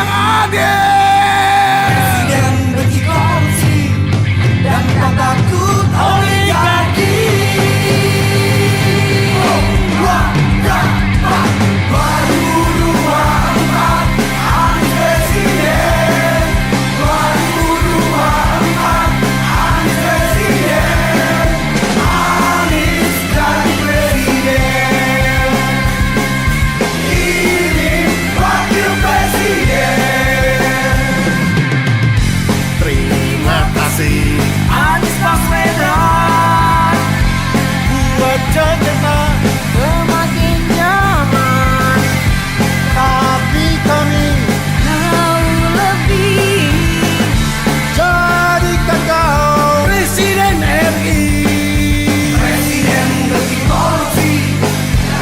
yang adil. Presiden benci korupsi dan tak takut oligarki. Anies Baswedan buat Jakarta semakin nyaman, tapi kami jauh lebih jadikan kau Presiden RI. Presiden benci korupsi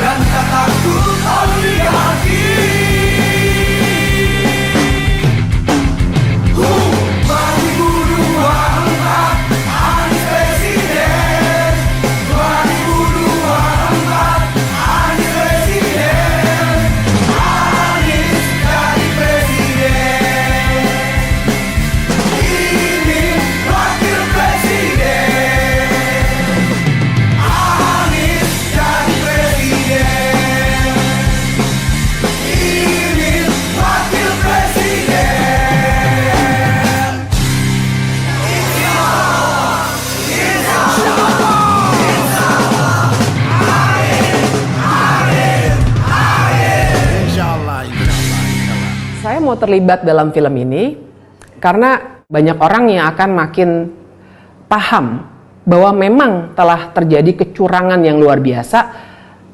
dan tak takut oligarki. Saya mau terlibat dalam film ini karena banyak orang yang akan makin paham bahwa memang telah terjadi kecurangan yang luar biasa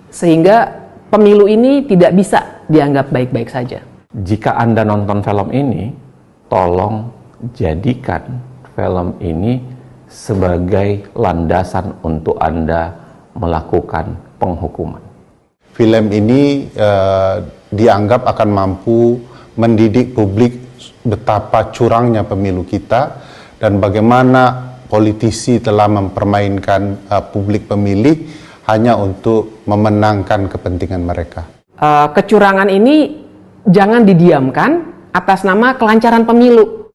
sehingga pemilu ini tidak bisa dianggap baik-baik saja. Jika Anda nonton film ini, tolong jadikan film ini sebagai landasan untuk Anda melakukan penghukuman. Film ini dianggap akan mampu mendidik publik betapa curangnya pemilu kita dan bagaimana politisi telah mempermainkan publik pemilih hanya untuk memenangkan kepentingan mereka. Kecurangan ini jangan didiamkan atas nama kelancaran pemilu.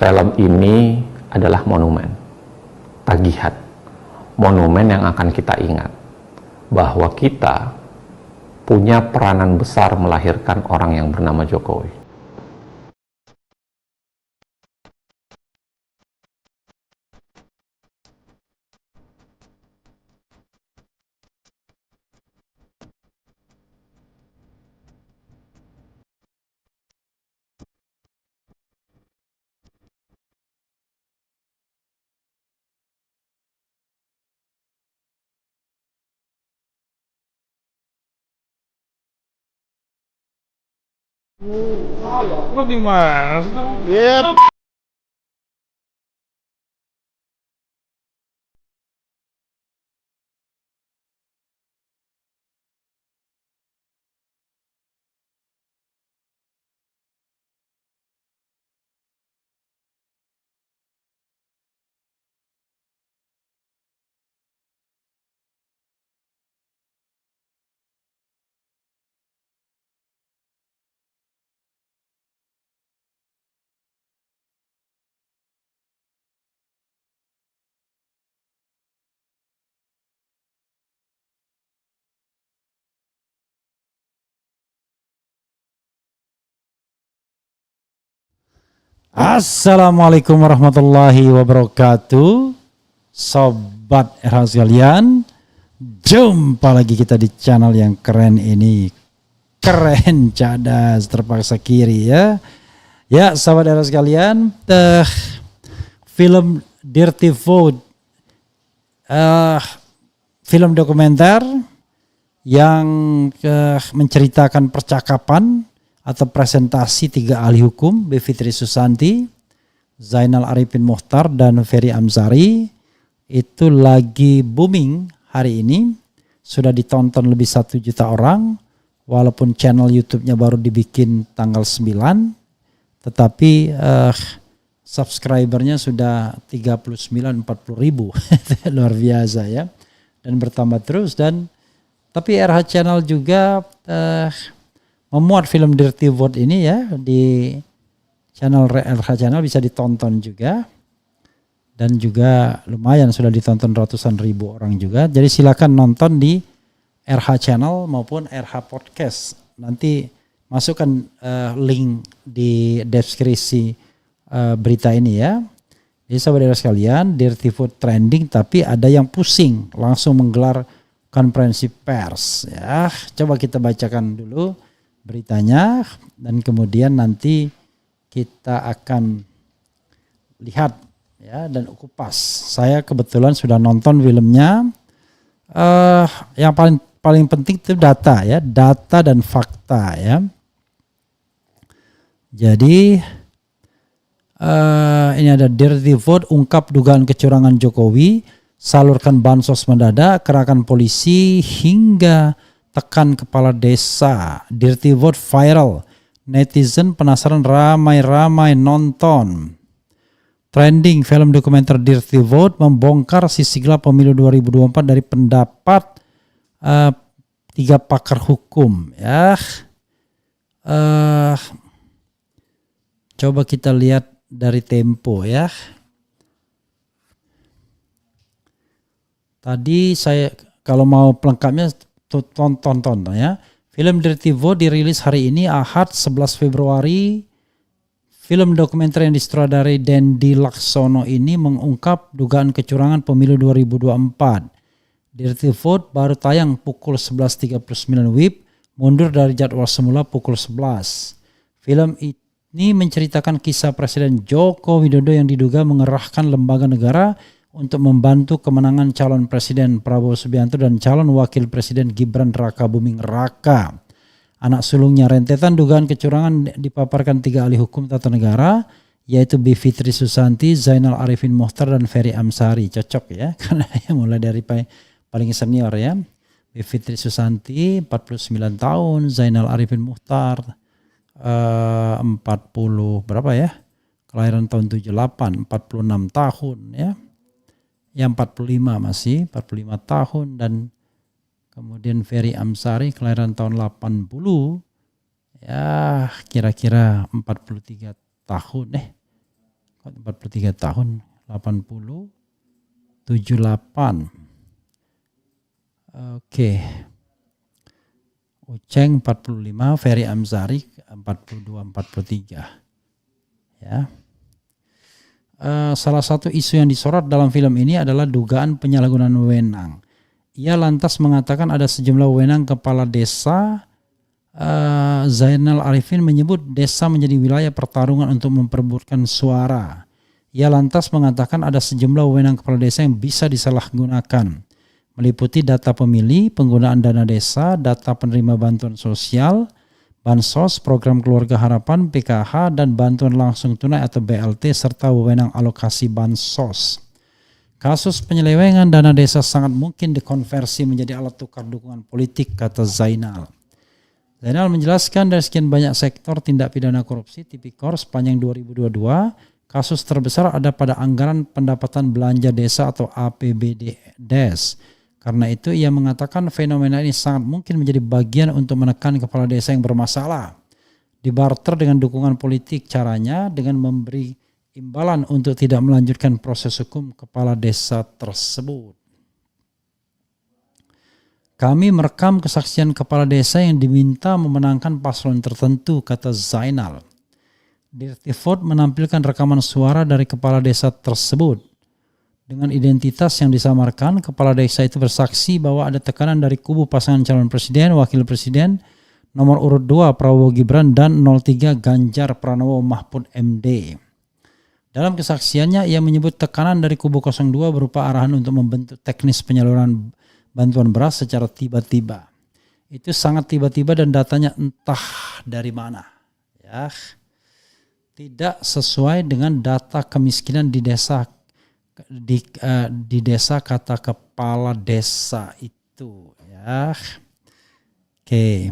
Film ini adalah monumen, tagihan, monumen yang akan kita ingat bahwa kita punya peranan besar melahirkan orang yang bernama Jokowi. Lu gimana? Biar Assalamualaikum warahmatullahi wabarakatuh. Sobat RH sekalian, jumpa lagi kita di channel yang keren ini. Keren, cadas, terpaksa kiri ya. Ya, sahabat RH sekalian, film Dirty Food, film dokumenter yang menceritakan percakapan atau presentasi tiga ahli hukum, Bivitri Susanti, Zainal Arifin Mokhtar, dan Ferry Amsari, itu lagi booming hari ini. Sudah ditonton lebih 1 juta orang, walaupun channel YouTube-nya baru dibikin tanggal 9, tetapi subscribernya sudah 39-40 ribu. Luar biasa ya, dan bertambah terus. Dan tapi RH Channel juga memuat film Dirty Vote ini ya di channel RH Channel, bisa ditonton juga. Dan juga lumayan sudah ditonton ratusan ribu orang juga. Jadi silakan nonton di RH Channel maupun RH Podcast. Nanti masukkan link di deskripsi berita ini ya. Jadi saudara sekalian, Dirty Vote trending tapi ada yang pusing langsung menggelar konferensi pers ya. Coba kita bacakan dulu beritanya dan kemudian nanti kita akan lihat ya dan kupas. Saya kebetulan sudah nonton filmnya. Yang paling penting itu data ya, data dan fakta ya. Jadi ini ada Dirty Vote, ungkap dugaan kecurangan Jokowi, salurkan bansos mendadak, kerahkan polisi hingga tekan kepala desa. Dirty Vote viral, netizen penasaran ramai-ramai nonton. Trending film dokumenter Dirty Vote membongkar sisi gelap pemilu 2024 dari pendapat 3 pakar hukum ya. Coba kita lihat dari Tempo ya. Tadi saya kalau mau pelengkapnya tonton ya. Film Dirty Vote dirilis hari ini Ahad 11 Februari. Film dokumenter yang disutradarai Dendi Laksono ini mengungkap dugaan kecurangan pemilu 2024. Dirty Vote baru tayang pukul 11.39 WIB, mundur dari jadwal semula pukul 11. Film ini menceritakan kisah Presiden Joko Widodo yang diduga mengerahkan lembaga negara untuk membantu kemenangan calon Presiden Prabowo Subianto dan calon Wakil Presiden Gibran Rakabuming Raka. Anak sulungnya. Rentetan dugaan kecurangan dipaparkan 3 ahli hukum tata negara, yaitu Bivitri Susanti, Zainal Arifin Mohtar, dan Ferry Amsari. Cocok ya, karena mulai dari paling senior ya. Bivitri Susanti 49 tahun, Zainal Arifin Mohtar 40 berapa ya? Kelahiran tahun 78, 46 tahun ya. Yang 45 masih 45 tahun, dan kemudian Ferry Amsari kelahiran tahun 80 ya, kira-kira 43 tahun 43 tahun 80 78. Oke. Uceng 45, Ferry Amsari 42 43 ya. Salah satu isu yang disorot dalam film ini adalah dugaan penyalahgunaan wewenang. Ia lantas mengatakan ada sejumlah wewenang kepala desa. Zainal Arifin menyebut desa menjadi wilayah pertarungan untuk memperebutkan suara. Ia lantas mengatakan ada sejumlah wewenang kepala desa yang bisa disalahgunakan, meliputi data pemilih, penggunaan dana desa, data penerima bantuan sosial, bansos, program keluarga harapan, PKH, dan bantuan langsung tunai atau BLT, serta wewenang alokasi bansos. Kasus penyelewengan dana desa sangat mungkin dikonversi menjadi alat tukar dukungan politik, kata Zainal. Zainal menjelaskan dari sekian banyak sektor tindak pidana korupsi Tipikor sepanjang 2022, kasus terbesar ada pada anggaran pendapatan belanja desa atau APBD-DES. Karena itu ia mengatakan fenomena ini sangat mungkin menjadi bagian untuk menekan kepala desa yang bermasalah. Dibarter dengan dukungan politik, caranya dengan memberi imbalan untuk tidak melanjutkan proses hukum kepala desa tersebut. Kami merekam kesaksian kepala desa yang diminta memenangkan paslon tertentu, kata Zainal. Dirty Vote menampilkan rekaman suara dari kepala desa tersebut. Dengan identitas yang disamarkan, kepala desa itu bersaksi bahwa ada tekanan dari kubu pasangan calon presiden, wakil presiden, nomor urut 2 Prabowo Gibran, dan 03 Ganjar Pranowo Mahfud MD. Dalam kesaksiannya, ia menyebut tekanan dari kubu 02 berupa arahan untuk membentuk teknis penyaluran bantuan beras secara tiba-tiba. Itu sangat tiba-tiba dan datanya entah dari mana. Ya. Tidak sesuai dengan data kemiskinan di desa, di desa, kata kepala desa itu. Ya. Oke.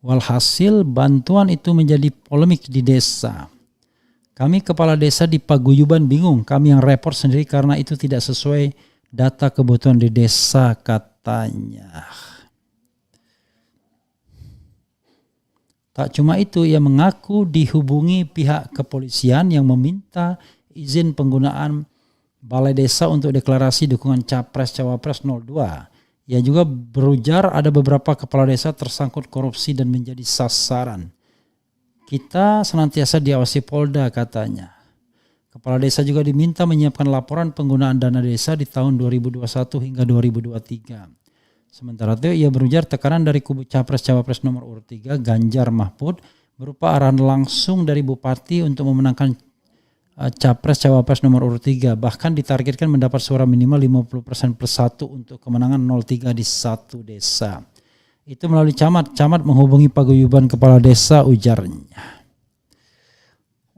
Walhasil bantuan itu menjadi polemik di desa. Kami kepala desa di paguyuban bingung, kami yang repot sendiri karena itu tidak sesuai data kebutuhan di desa katanya. Tak cuma itu, ia mengaku dihubungi pihak kepolisian yang meminta izin penggunaan balai desa untuk deklarasi dukungan Capres-Cawapres 02. Ia juga berujar ada beberapa kepala desa tersangkut korupsi dan menjadi sasaran. Kita senantiasa diawasi Polda katanya. Kepala desa juga diminta menyiapkan laporan penggunaan dana desa di tahun 2021 hingga 2023. Sementara itu ia berujar tekanan dari kubu Capres-Cawapres nomor urut 3 Ganjar Mahfud berupa arahan langsung dari Bupati untuk memenangkan Capres-Cawapres nomor urut 3. Bahkan ditargetkan mendapat suara minimal 50% plus 1 untuk kemenangan 03 di satu desa. Itu melalui camat menghubungi paguyuban kepala desa, ujarnya.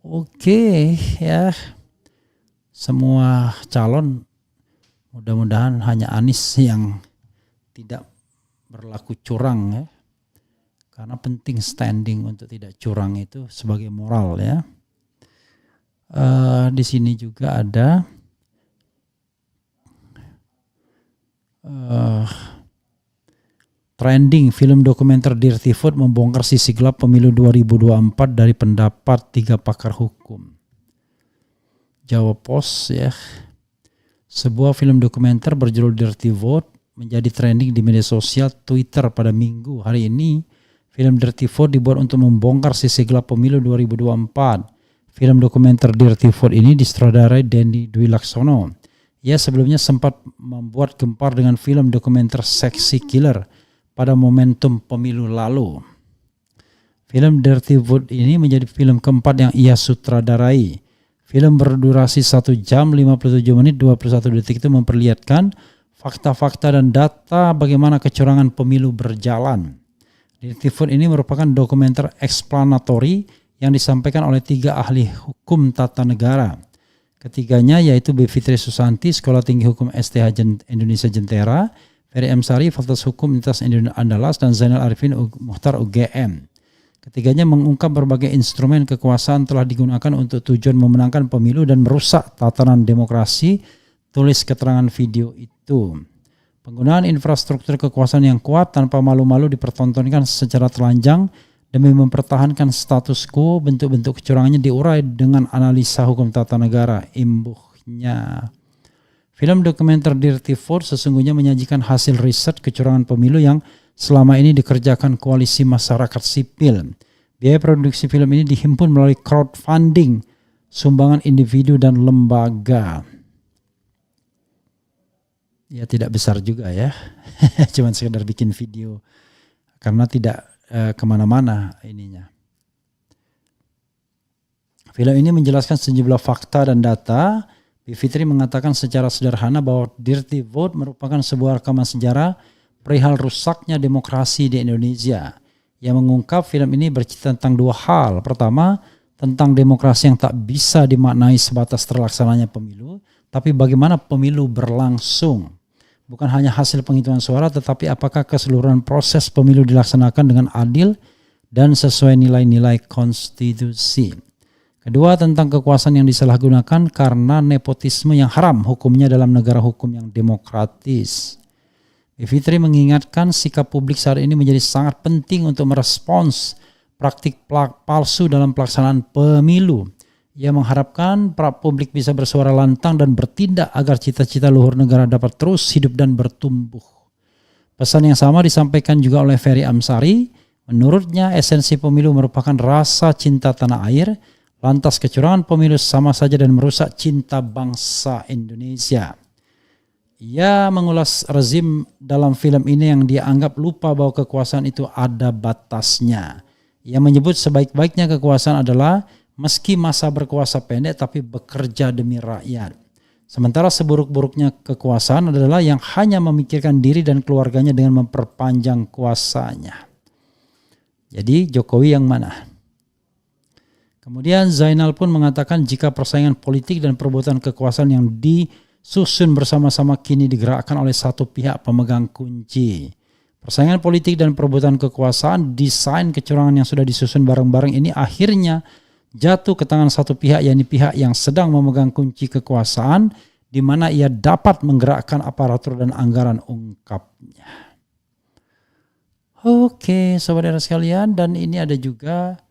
Oke ya, semua calon mudah-mudahan hanya Anies yang tidak berlaku curang ya, karena penting standing untuk tidak curang itu sebagai moral ya. Di sini juga ada trending film dokumenter Dirty Vote membongkar sisi gelap pemilu 2024 dari pendapat 3 pakar hukum. Jawa Post ya, sebuah film dokumenter berjudul Dirty Vote menjadi trending di media sosial Twitter pada Minggu hari ini. Film Dirty Vote dibuat untuk membongkar sisi gelap pemilu 2024. Film dokumenter Dirty Vote ini disutradarai Denny Dwi Laksono. Ia sebelumnya sempat membuat gempar dengan film dokumenter Sexy Killer pada momentum pemilu lalu. Film Dirty Vote ini menjadi film keempat yang ia sutradarai. Film berdurasi 1 jam 57 menit 21 detik itu memperlihatkan fakta-fakta dan data bagaimana kecurangan pemilu berjalan. Dirty Vote ini merupakan dokumenter eksplanatori yang disampaikan oleh 3 ahli hukum tata negara. Ketiganya yaitu B. Fitri Susanti, Sekolah Tinggi Hukum STH Indonesia Jentera, Ferry M. Sari, Fakultas Hukum Universitas Indonesia Andalas, dan Zainal Arifin Mukhtar UGM. Ketiganya mengungkap berbagai instrumen kekuasaan telah digunakan untuk tujuan memenangkan pemilu dan merusak tatanan demokrasi, tulis keterangan video itu. Penggunaan infrastruktur kekuasaan yang kuat tanpa malu-malu dipertontonkan secara telanjang demi mempertahankan status quo. Bentuk-bentuk kecurangannya diurai dengan analisa hukum tata negara, imbuhnya. Film dokumenter Dirty Vote sesungguhnya menyajikan hasil riset kecurangan pemilu yang selama ini dikerjakan koalisi masyarakat sipil. Biaya produksi film ini dihimpun melalui crowdfunding, sumbangan individu dan lembaga. Ya tidak besar juga ya, cuman sekedar bikin video karena tidak kemana-mana ininya. Film ini menjelaskan sejumlah fakta dan data. B. Fitri mengatakan secara sederhana bahwa Dirty Vote merupakan sebuah rekaman sejarah perihal rusaknya demokrasi di Indonesia. Yang mengungkap film ini bercerita tentang 2 hal. Pertama, tentang demokrasi yang tak bisa dimaknai sebatas terlaksananya pemilu, tapi bagaimana pemilu berlangsung. Bukan hanya hasil penghitungan suara, tetapi apakah keseluruhan proses pemilu dilaksanakan dengan adil dan sesuai nilai-nilai konstitusi. Kedua, tentang kekuasaan yang disalahgunakan karena nepotisme yang haram hukumnya dalam negara hukum yang demokratis. Fitri mengingatkan sikap publik saat ini menjadi sangat penting untuk merespons praktik palsu dalam pelaksanaan pemilu. Ia mengharapkan para publik bisa bersuara lantang dan bertindak agar cita-cita luhur negara dapat terus hidup dan bertumbuh. Pesan yang sama disampaikan juga oleh Ferry Amsari. Menurutnya esensi pemilu merupakan rasa cinta tanah air, lantas kecurangan pemilu sama saja dan merusak cinta bangsa Indonesia. Ia mengulas rezim dalam film ini yang dia anggap lupa bahwa kekuasaan itu ada batasnya. Ia menyebut sebaik-baiknya kekuasaan adalah meski masa berkuasa pendek tapi bekerja demi rakyat. Sementara seburuk-buruknya kekuasaan adalah yang hanya memikirkan diri dan keluarganya dengan memperpanjang kuasanya. Jadi Jokowi yang mana? Kemudian Zainal pun mengatakan jika persaingan politik dan perebutan kekuasaan yang disusun bersama-sama kini digerakkan oleh satu pihak pemegang kunci. Persaingan politik dan perebutan kekuasaan, desain kecurangan yang sudah disusun bareng-bareng ini akhirnya jatuh ke tangan satu pihak, yakni pihak yang sedang memegang kunci kekuasaan di mana ia dapat menggerakkan aparatur dan anggaran, ungkapnya. Oke, saudara sekalian, dan ini ada juga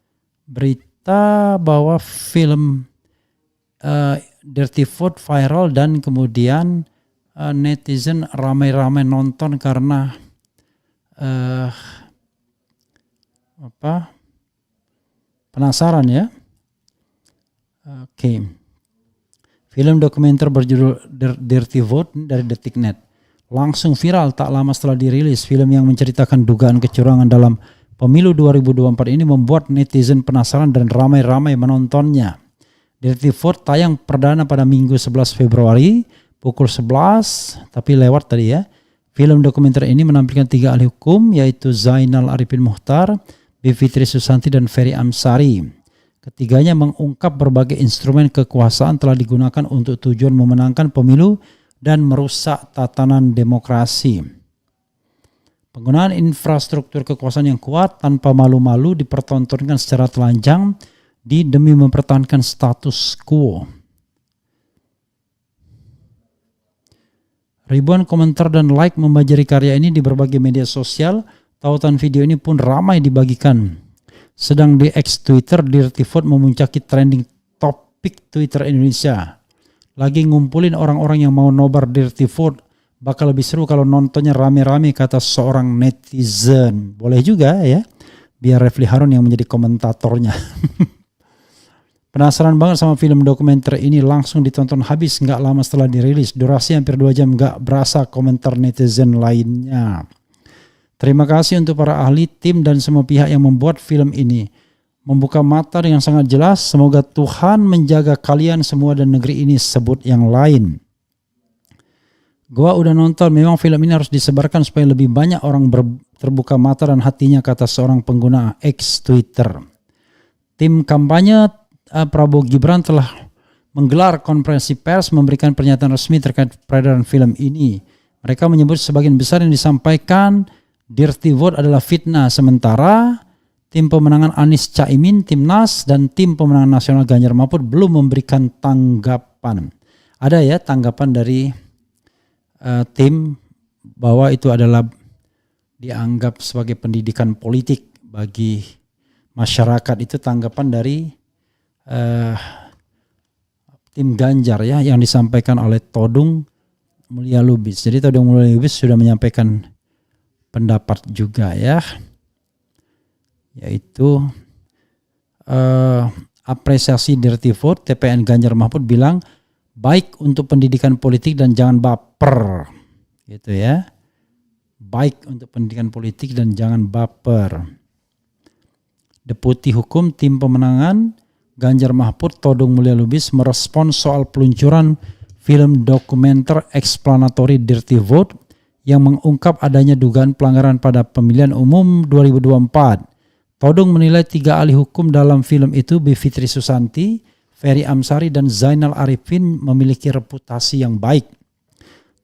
berita bahwa film Dirty Vote viral dan kemudian netizen ramai-ramai nonton karena penasaran ya. Oke. Film dokumenter berjudul Dirty Vote dari Detiknet langsung viral tak lama setelah dirilis. Film yang menceritakan dugaan kecurangan dalam pemilu 2024 ini membuat netizen penasaran dan ramai-ramai menontonnya. Dirty Vote tayang perdana pada Minggu 11 Februari pukul 11, tapi lewat tadi ya. Film dokumenter ini menampilkan 3 ahli hukum, yaitu Zainal Arifin Muchtar, Bivitri Susanti, dan Ferry Amsari. Ketiganya mengungkap berbagai instrumen kekuasaan telah digunakan untuk tujuan memenangkan pemilu dan merusak tatanan demokrasi. Penggunaan infrastruktur kekuasaan yang kuat tanpa malu-malu dipertontonkan secara telanjang demi mempertahankan status quo. Ribuan komentar dan like membajari karya ini di berbagai media sosial. Tautan video ini pun ramai dibagikan. Sedang di X Twitter, Dirty Vote memuncaki trending topik Twitter Indonesia. Lagi ngumpulin orang-orang yang mau nobar Dirty Vote. Bakal lebih seru kalau nontonnya rame-rame, kata seorang netizen. Boleh juga ya, biar Refli Harun yang menjadi komentatornya. Penasaran banget sama film dokumenter ini, langsung ditonton habis nggak lama setelah dirilis. Durasi hampir 2 jam, nggak berasa komentar netizen lainnya. Terima kasih untuk para ahli, tim, dan semua pihak yang membuat film ini. Membuka mata dengan sangat jelas. Semoga Tuhan menjaga kalian semua dan negeri ini, sebut yang lain. Gua udah nonton, memang film ini harus disebarkan supaya lebih banyak orang terbuka mata dan hatinya, kata seorang pengguna X Twitter. Tim kampanye Prabowo Gibran telah menggelar konferensi pers memberikan pernyataan resmi terkait peredaran film ini. Mereka menyebut sebagian besar yang disampaikan Dirty Vote adalah fitnah, sementara tim pemenangan Anies Caimin, Timnas, dan tim pemenangan nasional Ganjar Mahfud belum memberikan tanggapan. Ada ya tanggapan dari tim bahwa itu adalah dianggap sebagai pendidikan politik bagi masyarakat. Itu tanggapan dari tim Ganjar ya, yang disampaikan oleh Todung Mulya Lubis. Jadi Todung Mulya Lubis sudah menyampaikan pendapat juga ya, yaitu apresiasi Dirty Vote. TPN Ganjar Mahfud bilang baik untuk pendidikan politik dan jangan baper, gitu ya. Baik untuk pendidikan politik dan jangan baper. Deputi Hukum tim pemenangan Ganjar Mahfud, Todung Mulya Lubis, merespons soal peluncuran film dokumenter eksplanatory Dirty Vote yang mengungkap adanya dugaan pelanggaran pada pemilihan umum 2024. Todung menilai 3 ahli hukum dalam film itu, Bivitri Susanti, Ferry Amsari, dan Zainal Arifin, memiliki reputasi yang baik.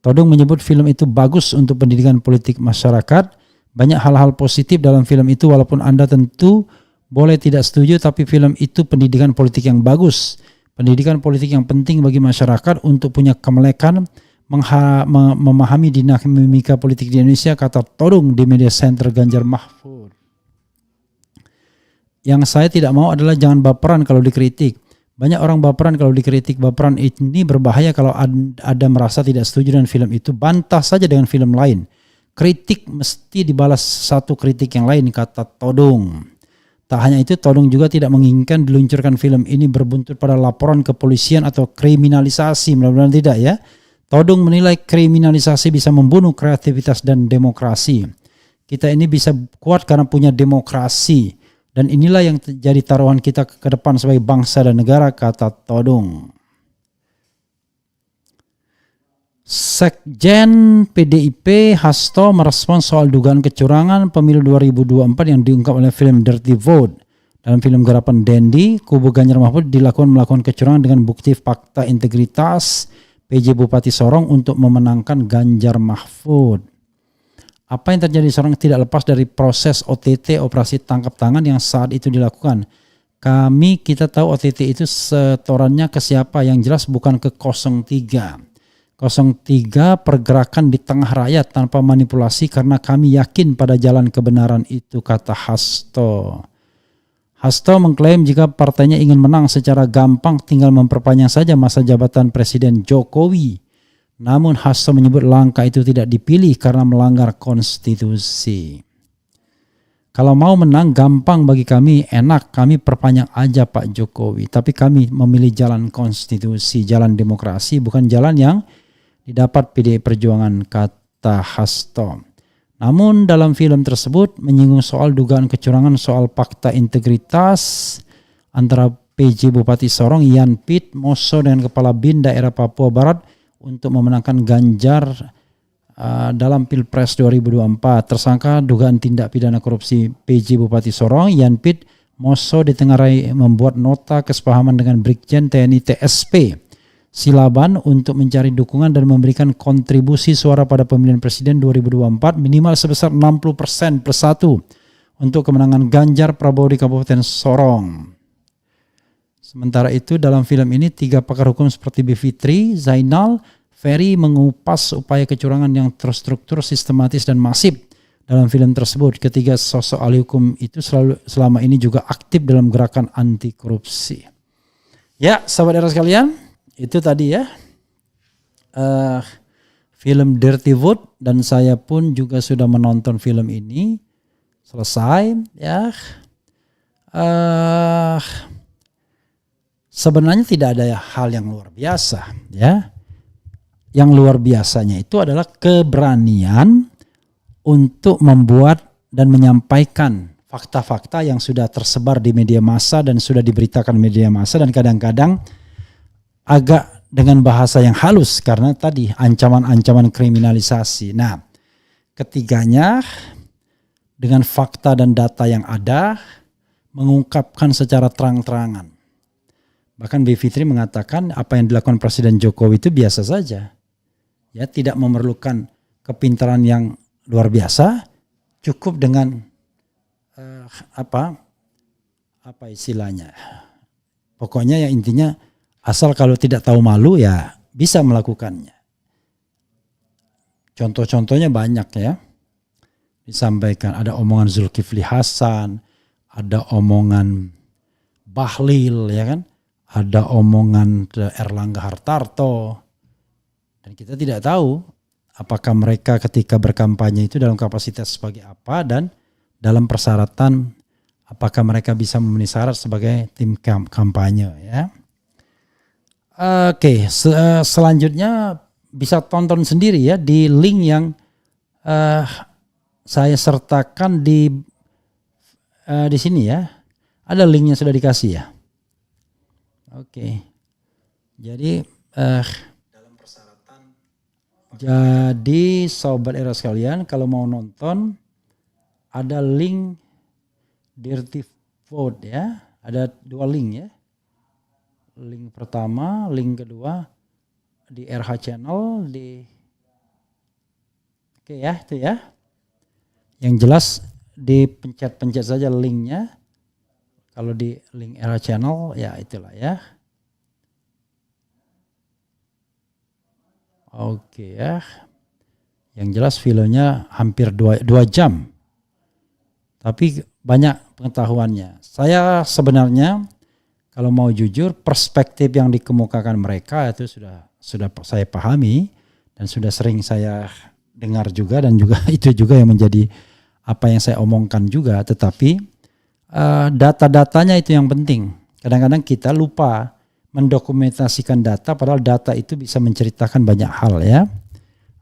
Todung menyebut film itu bagus untuk pendidikan politik masyarakat. Banyak hal-hal positif dalam film itu, walaupun Anda tentu boleh tidak setuju, tapi film itu pendidikan politik yang bagus. Pendidikan politik yang penting bagi masyarakat untuk punya kemelekan memahami dinamika politik di Indonesia, kata Todung di media center Ganjar Mahfud. Yang saya tidak mau adalah jangan baperan kalau dikritik. Banyak orang baperan kalau dikritik. Baperan ini berbahaya kalau ada merasa tidak setuju dengan film itu. Bantah saja dengan film lain. Kritik mesti dibalas satu kritik yang lain, kata Todung. Tak hanya itu, Todung juga tidak menginginkan diluncurkan film ini berbuntut pada laporan kepolisian atau kriminalisasi. Mudah-mudahan tidak ya. Todung menilai kriminalisasi bisa membunuh kreativitas dan demokrasi. Kita ini bisa kuat karena punya demokrasi. Dan inilah yang jadi taruhan kita ke depan sebagai bangsa dan negara, kata Todung. Sekjen PDIP Hasto merespons soal dugaan kecurangan pemilu 2024 yang diungkap oleh film Dirty Vote. Dalam film garapan Dendi, kubu Ganjar Mahfud melakukan kecurangan dengan bukti fakta integritas PJ Bupati Sorong untuk memenangkan Ganjar Mahfud. Apa yang terjadi Sorong tidak lepas dari proses OTT, operasi tangkap tangan, yang saat itu dilakukan. Kita tahu OTT itu setorannya ke siapa, yang jelas bukan ke 03. 03 pergerakan di tengah rakyat tanpa manipulasi karena kami yakin pada jalan kebenaran itu, kata Hasto. Hasto mengklaim jika partainya ingin menang secara gampang tinggal memperpanjang saja masa jabatan Presiden Jokowi. Namun Hasto menyebut langkah itu tidak dipilih karena melanggar konstitusi. Kalau mau menang gampang bagi kami, enak, kami perpanjang aja Pak Jokowi. Tapi kami memilih jalan konstitusi, jalan demokrasi, bukan jalan yang didapat PDI Perjuangan, kata Hasto. Namun dalam film tersebut menyinggung soal dugaan kecurangan soal fakta integritas antara PJ Bupati Sorong Yan Pit Moso dengan Kepala BIN daerah Papua Barat untuk memenangkan Ganjar dalam Pilpres 2024. Tersangka dugaan tindak pidana korupsi PJ Bupati Sorong Yan Pit Moso ditengarai membuat nota kesepahaman dengan Brigjen TNI TSP Silaban untuk mencari dukungan dan memberikan kontribusi suara pada pemilihan presiden 2024 minimal sebesar 60% plus 1 untuk kemenangan Ganjar Prabowo di Kabupaten Sorong. Sementara itu dalam film ini 3 pakar hukum seperti Bivitri, Zainal, Ferry mengupas upaya kecurangan yang terstruktur, sistematis dan masif dalam film tersebut. Ketiga sosok ahli hukum itu selama ini juga aktif dalam gerakan anti korupsi. Ya, sahabat era sekalian, itu tadi ya film Dirty Wood, dan saya pun juga sudah menonton film ini selesai ya. Sebenarnya tidak ada hal yang luar biasa ya. Yang luar biasanya itu adalah keberanian untuk membuat dan menyampaikan fakta-fakta yang sudah tersebar di media massa dan sudah diberitakan media massa, dan kadang-kadang agak dengan bahasa yang halus karena tadi ancaman-ancaman kriminalisasi. Nah, ketiganya dengan fakta dan data yang ada mengungkapkan secara terang-terangan. Bahkan Bivitri mengatakan apa yang dilakukan Presiden Jokowi itu biasa saja. Ya, tidak memerlukan kepintaran yang luar biasa, cukup dengan apa istilahnya. Pokoknya ya intinya asal kalau tidak tahu malu ya bisa melakukannya. Contoh-contohnya banyak ya. Disampaikan ada omongan Zulkifli Hasan, ada omongan Bahlil ya kan, ada omongan Erlangga Hartarto. Dan kita tidak tahu apakah mereka ketika berkampanye itu dalam kapasitas sebagai apa dan dalam persyaratan apakah mereka bisa memenuhi syarat sebagai tim kampanye ya. Oke, selanjutnya bisa tonton sendiri ya di link yang saya sertakan di sini ya. Ada linknya sudah dikasih ya. Oke. Jadi jadi sobat era sekalian, kalau mau nonton ada link Dirty Vote ya. Ada 2 link ya. Link pertama, link kedua di RH Channel di oke ya, itu ya. Yang jelas dipencet-pencet saja linknya. Kalau di link RH Channel ya itulah ya. Oke ya. Yang jelas filmnya hampir 2 jam. Tapi banyak pengetahuannya. Saya sebenarnya kalau mau jujur perspektif yang dikemukakan mereka itu sudah saya pahami dan sudah sering saya dengar juga, dan juga itu juga yang menjadi apa yang saya omongkan juga. Tetapi data-datanya itu yang penting. Kadang-kadang kita lupa mendokumentasikan data, padahal data itu bisa menceritakan banyak hal ya.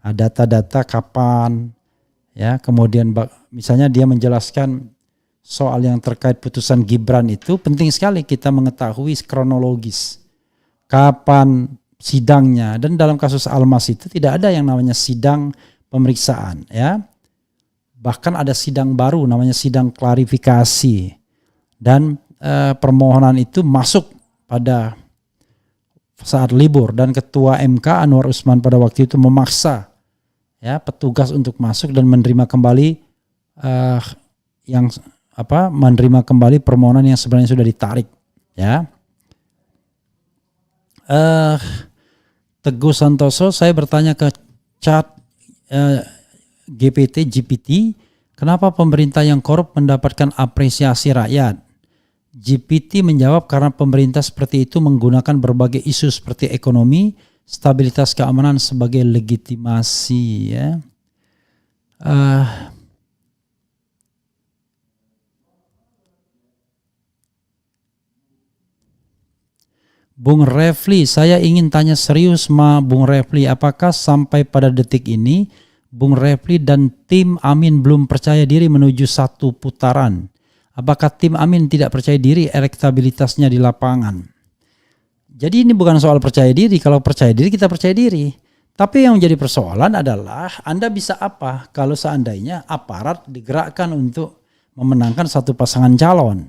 Data-data kapan ya, kemudian misalnya dia menjelaskan soal yang terkait putusan Gibran itu penting sekali kita mengetahui kronologis kapan sidangnya, dan dalam kasus Almas itu tidak ada yang namanya sidang pemeriksaan ya. Bahkan ada sidang baru namanya sidang klarifikasi, dan permohonan itu masuk pada saat libur, dan Ketua MK Anwar Usman pada waktu itu memaksa ya petugas untuk masuk dan menerima kembali menerima kembali permohonan yang sebenarnya sudah ditarik ya. Teguh Santoso, saya bertanya ke chat GPT, kenapa pemerintah yang korup mendapatkan apresiasi rakyat? GPT menjawab karena pemerintah seperti itu menggunakan berbagai isu seperti ekonomi, stabilitas keamanan sebagai legitimasi. Ya. Bung Refli, saya ingin tanya serius Bung Refli, apakah sampai pada detik ini Bung Refli dan tim Amin belum percaya diri menuju satu putaran? Apakah tim Amin tidak percaya diri elektabilitasnya di lapangan? Jadi ini bukan soal percaya diri, kalau percaya diri kita percaya diri. Tapi yang menjadi persoalan adalah Anda bisa apa kalau seandainya aparat digerakkan untuk memenangkan satu pasangan calon.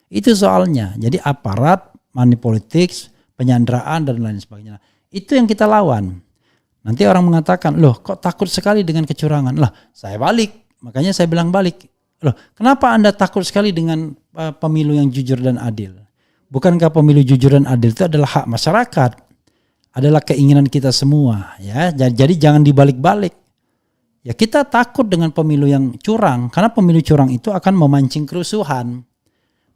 Itu soalnya. Jadi aparat, money politics, penyanderaan dan lain sebagainya. Itu yang kita lawan. Nanti orang mengatakan, loh kok takut sekali dengan kecurangan? Lah saya balik, makanya saya bilang balik. Loh kenapa Anda takut sekali dengan pemilu yang jujur dan adil? Bukankah pemilu jujur dan adil itu adalah hak masyarakat? Adalah keinginan kita semua. Ya, jadi jangan dibalik-balik. Ya kita takut dengan pemilu yang curang, karena pemilu curang itu akan memancing kerusuhan,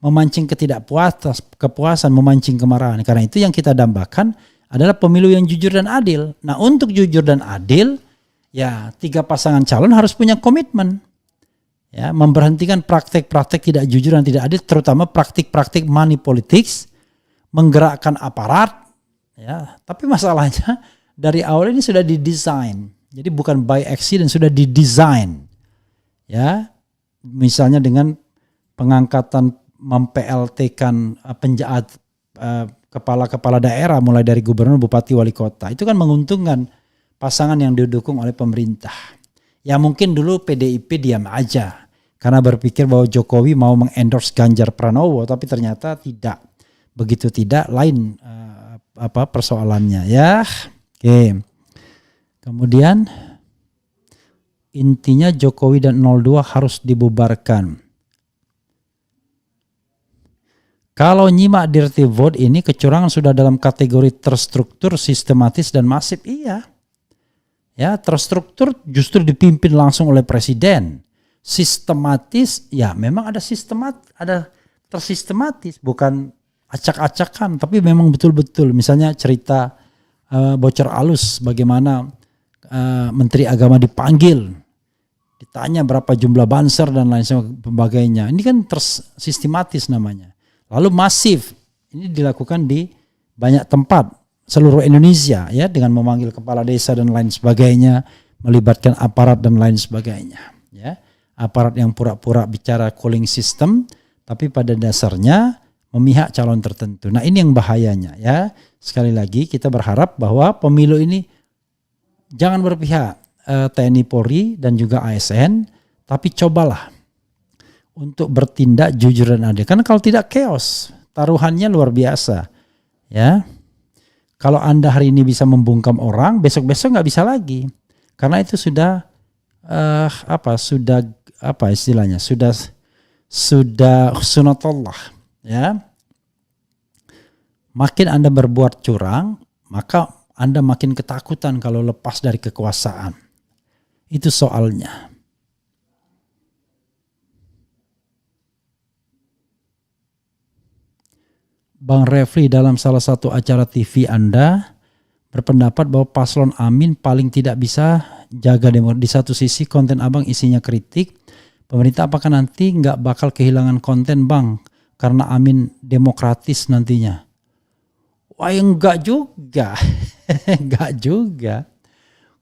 memancing kepuasan, memancing kemarahan. Karena itu yang kita dambakan adalah pemilu yang jujur dan adil. Nah untuk jujur dan adil, ya 3 pasangan calon harus punya komitmen. Ya, memberhentikan praktek-praktek tidak jujur dan tidak adil, terutama praktik-praktik money politics, menggerakkan aparat. Ya, tapi masalahnya dari awal ini sudah didesain. Jadi bukan by accident, sudah didesain. Ya, misalnya dengan pengangkatan mem-PLT-kan penjahat kepala-kepala daerah mulai dari gubernur, bupati, wali kota. Itu kan menguntungkan pasangan yang didukung oleh pemerintah. Ya mungkin dulu PDIP diam aja karena berpikir bahwa Jokowi mau mengendorse Ganjar Pranowo, tapi ternyata tidak. Begitu tidak, lain persoalannya ya. Oke. Kemudian intinya Jokowi dan 02 harus dibubarkan. Kalau nyimak dirty vote ini kecurangan sudah dalam kategori terstruktur, sistematis dan masif, iya. Ya, terstruktur justru dipimpin langsung oleh presiden. Sistematis, ya memang ada tersistematis, bukan acak-acakan, tapi memang betul-betul. Misalnya cerita bocor alus bagaimana Menteri Agama dipanggil, ditanya berapa jumlah banser dan lain sebagainya. Ini kan tersistematis namanya. Lalu masif, ini dilakukan di banyak tempat seluruh Indonesia ya, dengan memanggil kepala desa dan lain sebagainya, melibatkan aparat dan lain sebagainya ya. Aparat yang pura-pura bicara cooling system tapi pada dasarnya memihak calon tertentu. Nah, ini yang bahayanya ya. Sekali lagi kita berharap bahwa pemilu ini jangan berpihak TNI Polri dan juga ASN, tapi cobalah untuk bertindak jujur dan adil. Karena kalau tidak chaos, taruhannya luar biasa ya. Kalau Anda hari ini bisa membungkam orang, besok-besok nggak bisa lagi, karena itu sudah sudah sunatullah ya. Makin Anda berbuat curang, maka Anda makin ketakutan kalau lepas dari kekuasaan. Itu soalnya. Bang Refli dalam salah satu acara TV Anda berpendapat bahwa paslon Amin paling tidak bisa jaga demokrasi. Di satu sisi konten Abang isinya kritik, pemerintah apakah nanti nggak bakal kehilangan konten Bang karena Amin demokratis nantinya? Wah enggak juga, enggak juga.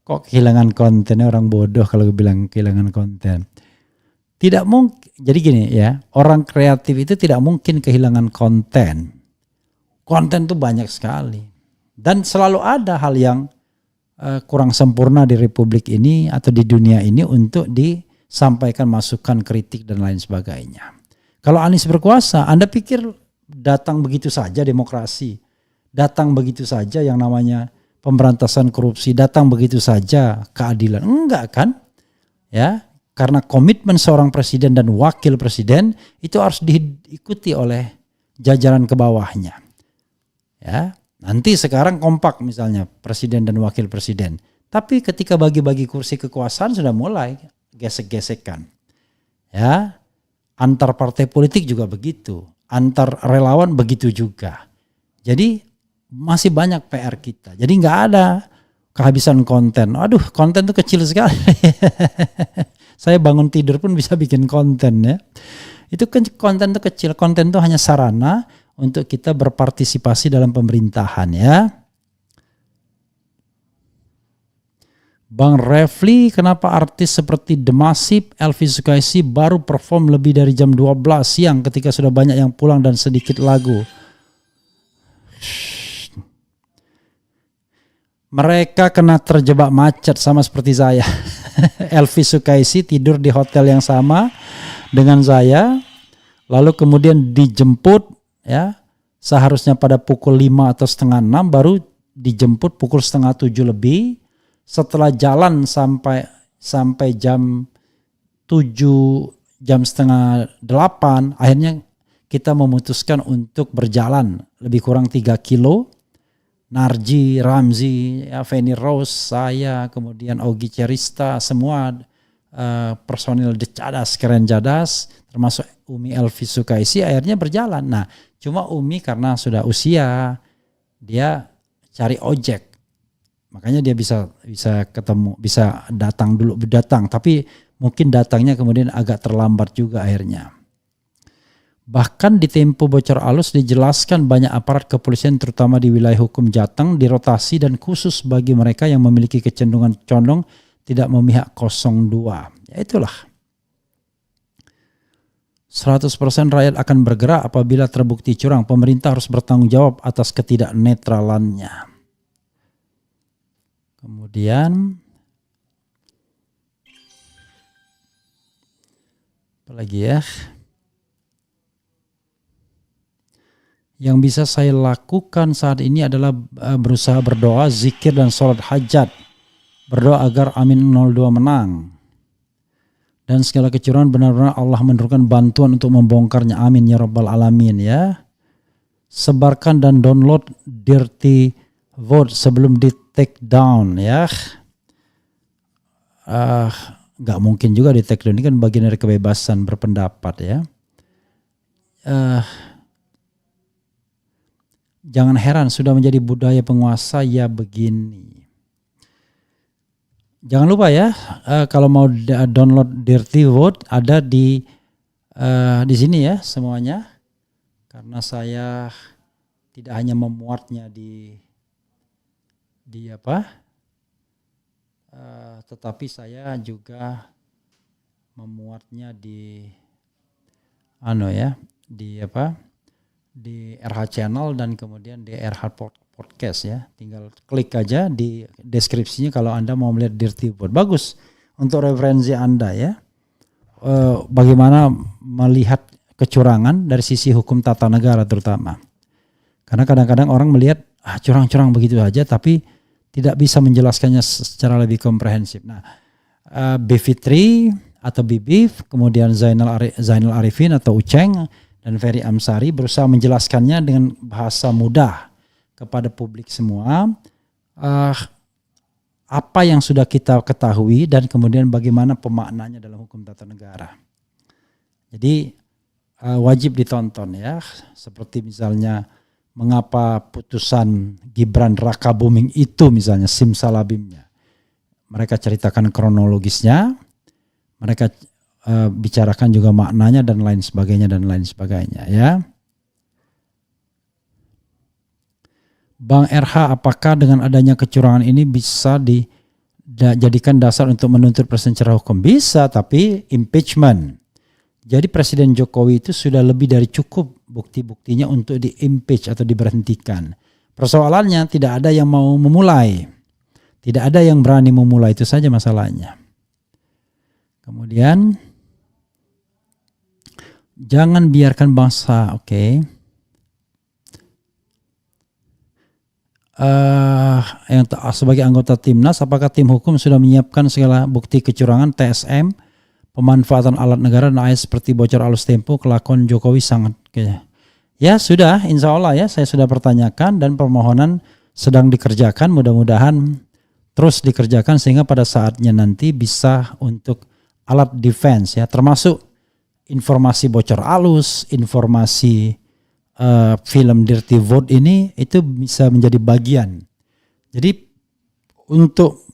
Kok kehilangan konten, orang bodoh kalau bilang kehilangan konten. Tidak mungkin, jadi gini ya, orang kreatif itu tidak mungkin kehilangan konten. Konten itu banyak sekali. Dan selalu ada hal yang kurang sempurna di Republik ini atau di dunia ini untuk disampaikan masukan, kritik dan lain sebagainya. Kalau Anies berkuasa, Anda pikir datang begitu saja demokrasi? Datang begitu saja yang namanya pemberantasan korupsi? Datang begitu saja keadilan? Enggak kan? Ya, karena komitmen seorang presiden dan wakil presiden itu harus diikuti oleh jajaran ke bawahnya. Ya, Nanti sekarang kompak misalnya presiden dan wakil presiden. Tapi ketika bagi-bagi kursi kekuasaan sudah mulai gesek-gesekan. Ya, antar partai politik juga begitu, antar relawan begitu juga. Jadi masih banyak PR kita. Jadi nggak ada kehabisan konten. Aduh, konten itu kecil sekali. Saya bangun tidur pun bisa bikin konten ya. Itu kan konten itu kecil. Konten itu hanya sarana untuk kita berpartisipasi dalam pemerintahan ya. Bang Refli, kenapa artis seperti The Massive, Elvi Sukaisi baru perform lebih dari jam 12 siang ketika sudah banyak yang pulang dan sedikit lagu? Mereka kena terjebak macet sama seperti saya. Elvi Sukaisi tidur di hotel yang sama dengan saya, lalu kemudian dijemput ya, seharusnya pada pukul 5 atau setengah 6, baru dijemput pukul setengah 7 lebih. Setelah jalan sampai jam 7, jam setengah 8, akhirnya kita memutuskan untuk berjalan lebih kurang 3 kilo. Narji, Ramzi, ya, Feni Rose, saya, kemudian Ogi Cerista, semua personil Decadas, Keren Jadas, termasuk Umi Elvi Sukaisi akhirnya berjalan. Nah, cuma Umi karena sudah usia, dia cari ojek. Makanya dia bisa ketemu, bisa datang dulu, tapi mungkin datangnya kemudian agak terlambat juga akhirnya. Bahkan di Tempo Bocor Alus dijelaskan banyak aparat kepolisian terutama di wilayah hukum Jateng dirotasi dan khusus bagi mereka yang memiliki kecenderungan condong tidak memihak 02. Ya itulah. 100% rakyat akan bergerak apabila terbukti curang. Pemerintah harus bertanggung jawab atas ketidaknetralannya. Kemudian apa lagi ya? Yang bisa saya lakukan saat ini adalah berusaha berdoa, zikir dan sholat hajat. Berdoa agar Amin 02 menang. Dan segala kecurangan benar-benar Allah menurunkan bantuan untuk membongkarnya. Amin ya rabbal alamin ya. Sebarkan dan download Dirty Vote sebelum di take down ya. Gak mungkin juga di take down, ini kan bagian dari kebebasan berpendapat ya. Jangan heran sudah menjadi budaya penguasa ya begini. Jangan lupa ya, kalau mau download Dirty Vote ada di sini ya semuanya. Karena saya tidak hanya memuatnya tetapi saya juga memuatnya di RH Channel dan kemudian di RH Podcast ya. Tinggal klik aja di deskripsinya kalau Anda mau melihat Dirty Vote. Bagus untuk referensi Anda ya. Bagaimana melihat kecurangan dari sisi hukum tata negara terutama. Karena kadang-kadang orang melihat curang-curang begitu aja tapi tidak bisa menjelaskannya secara lebih komprehensif. Nah, Bivitri atau Bibif, kemudian Zainal Arifin atau Uceng dan Ferry Amsari berusaha menjelaskannya dengan bahasa mudah kepada publik semua. Apa yang sudah kita ketahui dan kemudian bagaimana pemaknanya dalam hukum tata negara. Jadi wajib ditonton ya. Seperti misalnya mengapa putusan Gibran Raka Buming itu misalnya simsalabimnya. Mereka ceritakan kronologisnya, mereka bicarakan juga maknanya dan lain sebagainya ya. Bang RH, apakah dengan adanya kecurangan ini bisa dijadikan dasar untuk menuntut presiden secara hukum? Bisa, tapi impeachment. Jadi Presiden Jokowi itu sudah lebih dari cukup bukti-buktinya untuk di-impeach atau diberhentikan. Persoalannya tidak ada yang mau memulai. Tidak ada yang berani memulai, itu saja masalahnya. Kemudian jangan biarkan bangsa, yang sebagai anggota Timnas, apakah tim hukum sudah menyiapkan segala bukti kecurangan TSM, pemanfaatan alat negara dan AS seperti bocor alus Tempo, kelakuan Jokowi sangat Ya sudah, insya Allah ya, saya sudah pertanyakan dan permohonan sedang dikerjakan, mudah-mudahan terus dikerjakan sehingga pada saatnya nanti bisa untuk alat defense ya, termasuk informasi bocor halus, informasi film Dirty Vote ini itu bisa menjadi bagian. Jadi untuk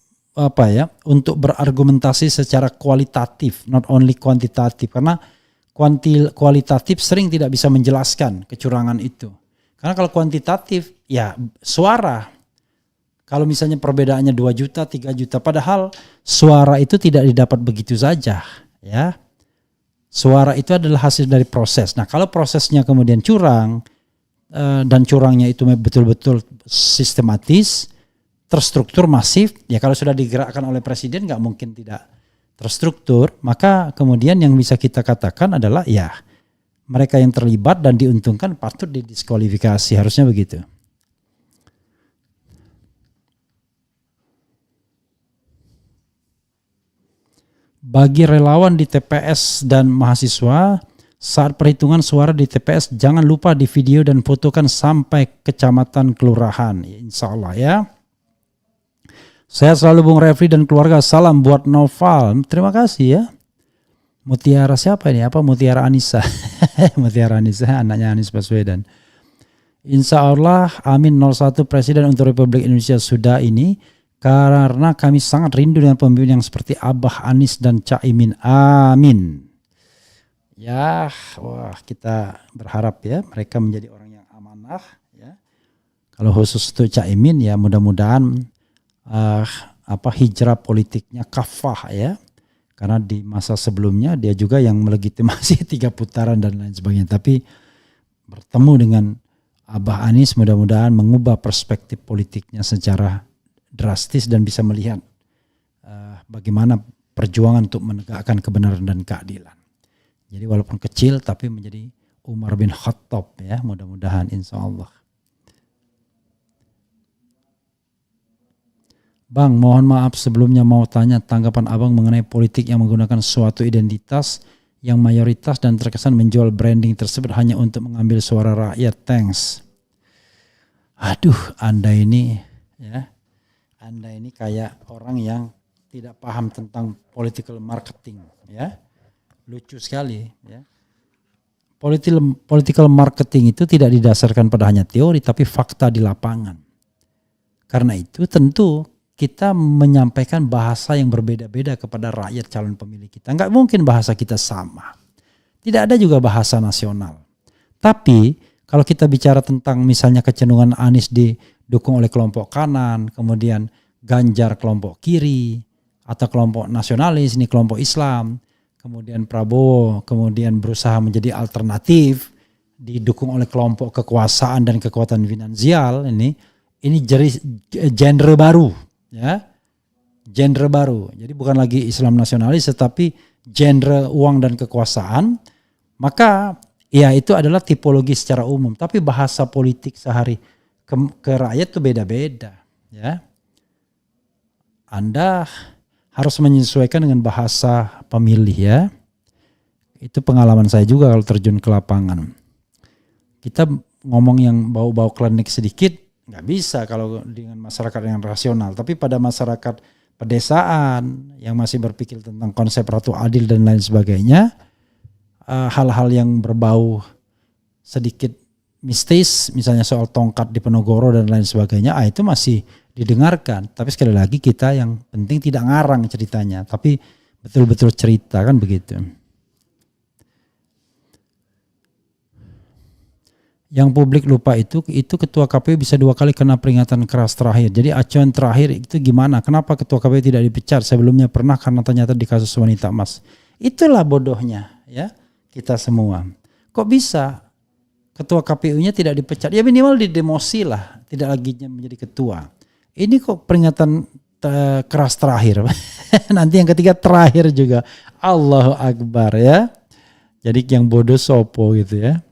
untuk berargumentasi secara kualitatif, not only kuantitatif, karena kualitatif sering tidak bisa menjelaskan kecurangan itu. Karena kalau kuantitatif ya suara, kalau misalnya perbedaannya 2 juta, 3 juta, padahal suara itu tidak didapat begitu saja ya. Suara itu adalah hasil dari proses. Nah kalau prosesnya kemudian curang dan curangnya itu betul-betul sistematis, terstruktur, masif, ya kalau sudah digerakkan oleh presiden nggak mungkin tidak terstruktur, maka kemudian yang bisa kita katakan adalah ya mereka yang terlibat dan diuntungkan patut didiskualifikasi, harusnya begitu. Bagi relawan di TPS dan mahasiswa, saat perhitungan suara di TPS jangan lupa di video dan fotokan sampai kecamatan kelurahan, insya Allah ya. Saya selalu Bung Refli dan keluarga, salam buat Noval. Terima kasih ya. Mutiara siapa ini? Apa Mutiara Anissa? Mutiara Anissa, anaknya Anies Baswedan. Insya Allah, amin 01 Presiden untuk Republik Indonesia sudah ini. Karena kami sangat rindu dengan pemimpin yang seperti Abah Anies dan Caimin. Amin. Ya, wah kita berharap ya mereka menjadi orang yang amanah. Ya. Kalau khusus untuk Caimin ya mudah-mudahan hijrah politiknya kafah ya, karena di masa sebelumnya dia juga yang melegitimasi 3 putaran dan lain sebagainya, tapi bertemu dengan Abah Anies mudah-mudahan mengubah perspektif politiknya secara drastis dan bisa melihat bagaimana perjuangan untuk menegakkan kebenaran dan keadilan. Jadi walaupun kecil tapi menjadi Umar bin Khattab ya, mudah-mudahan insya Allah. Bang, mohon maaf sebelumnya mau tanya tanggapan abang mengenai politik yang menggunakan suatu identitas yang mayoritas dan terkesan menjual branding tersebut hanya untuk mengambil suara rakyat. Thanks. Aduh, Anda ini kayak orang yang tidak paham tentang political marketing ya. Lucu sekali ya. Political marketing itu tidak didasarkan pada hanya teori tapi fakta di lapangan. Karena itu tentu kita menyampaikan bahasa yang berbeda-beda kepada rakyat calon pemilih kita. Enggak mungkin bahasa kita sama. Tidak ada juga bahasa nasional. Tapi kalau kita bicara tentang misalnya kecenderungan Anies didukung oleh kelompok kanan, kemudian Ganjar kelompok kiri, atau kelompok nasionalis, ini kelompok Islam, kemudian Prabowo kemudian berusaha menjadi alternatif, didukung oleh kelompok kekuasaan dan kekuatan finansial, ini genre baru. Ya, genre baru. Jadi bukan lagi Islam nasionalis tetapi genre uang dan kekuasaan. Maka ya itu adalah tipologi secara umum. Tapi bahasa politik sehari ke rakyat itu beda-beda. Ya, Anda harus menyesuaikan dengan bahasa pemilih ya. Itu pengalaman saya juga kalau terjun ke lapangan. Kita ngomong yang bau-bau klinik sedikit nggak bisa kalau dengan masyarakat yang rasional, tapi pada masyarakat pedesaan yang masih berpikir tentang konsep ratu adil dan lain sebagainya, hal-hal yang berbau sedikit mistis, misalnya soal tongkat di Penogoro dan lain sebagainya, itu masih didengarkan. Tapi sekali lagi kita yang penting tidak ngarang ceritanya, tapi betul-betul cerita kan begitu. Yang publik lupa itu ketua KPU bisa 2 kali kena peringatan keras terakhir. Jadi acuan terakhir itu gimana? Kenapa ketua KPU tidak dipecat? Sebelumnya pernah karena ternyata di kasus wanita emas. Itulah bodohnya ya kita semua. Kok bisa ketua KPU-nya tidak dipecat? Ya minimal didemosi lah, tidak lagi menjadi ketua. Ini kok peringatan keras terakhir. Nanti yang ketiga terakhir juga. Allahu Akbar ya. Jadi yang bodoh sopo gitu ya.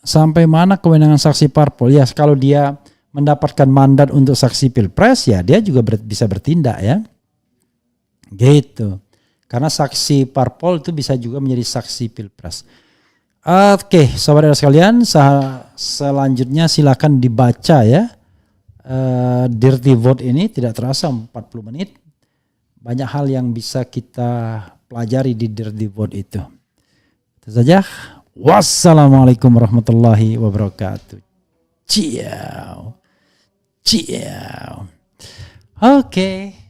Sampai mana kewenangan saksi parpol? Ya kalau dia mendapatkan mandat untuk saksi pilpres ya dia juga bisa bertindak ya. Gitu. Karena saksi parpol itu bisa juga menjadi saksi pilpres. Oke, saudara sekalian, selanjutnya silakan dibaca ya. Dirty Vote ini tidak terasa 40 menit. Banyak hal yang bisa kita pelajari di Dirty Vote itu. Itu saja. Wassalamualaikum warahmatullahi wabarakatuh. Ciao. Ciao. Oke.